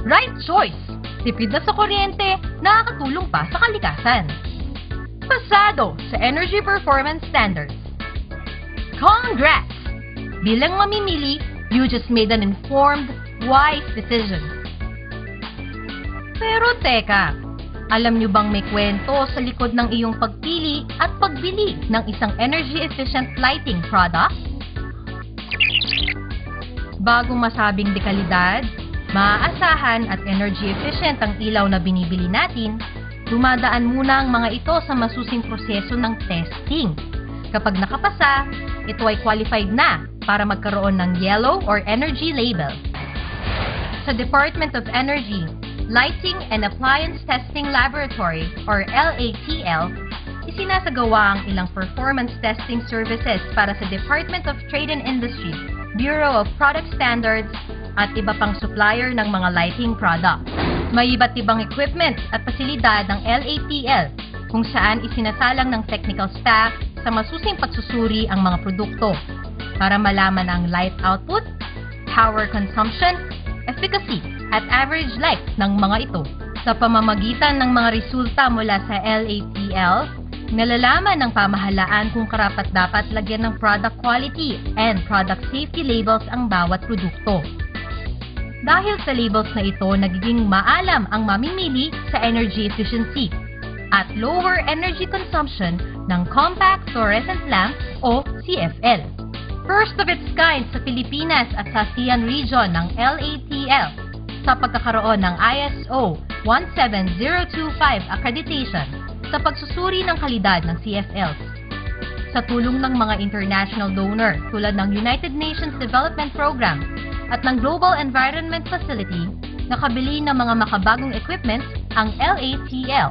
Right choice! Tipid na sa kuryente, nakakatulong pa sa kalikasan. Pasado sa Energy Performance Standards. Congrats! Bilang mamimili, you just made an informed, wise decision. Pero teka, alam nyo bang may kwento sa likod ng iyong pagpili at pagbili ng isang energy-efficient lighting product? Bago masabing dekalidad, maaasahan at energy-efficient ang ilaw na binibili natin, dumadaan muna ang mga ito sa masusing proseso ng testing. Kapag nakapasa, ito ay qualified na para magkaroon ng yellow or energy label. Sa Department of Energy, Lighting and Appliance Testing Laboratory or LATL, isinasagawa ang ilang performance testing services para sa Department of Trade and Industry, Bureau of Product Standards, at iba pang supplier ng mga lighting products. May iba't ibang equipment at pasilidad ng LATL kung saan isinasalang ng technical staff sa masusing pagsusuri ang mga produkto para malaman ang light output, power consumption, efficacy, at average life ng mga ito. Sa pamamagitan ng mga resulta mula sa LATL, nalalaman ng pamahalaan kung karapat-dapat lagyan ng product quality and product safety labels ang bawat produkto. Dahil sa labels na ito, nagiging maalam ang mamimili sa energy efficiency at lower energy consumption ng compact fluorescent lamp o CFL. First of its kind sa Pilipinas at sa ASEAN region ng LATL sa pagkakaroon ng ISO 17025 accreditation sa pagsusuri ng kalidad ng CFLs. Sa tulong ng mga international donor tulad ng United Nations Development Program at ng Global Environment Facility, nakabili ng mga makabagong equipment ang LATL.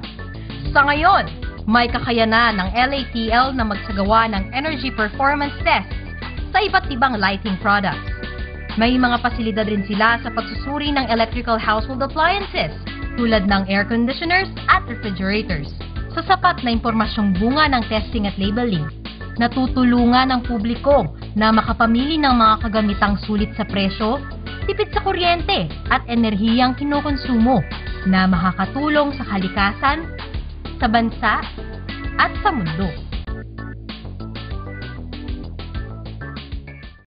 Sa ngayon, may kakayanan ng LATL na magsagawa ng energy performance tests sa iba't ibang lighting products. May mga pasilidad rin sila sa pagsusuri ng electrical household appliances tulad ng air conditioners at refrigerators. Sa sapat na impormasyong bunga ng testing at labeling, natutulungan ang publiko na makapamili ng mga kagamitang sulit sa presyo, tipid sa kuryente at enerhiyang kinukonsumo na makakatulong sa kalikasan, sa bansa at sa mundo.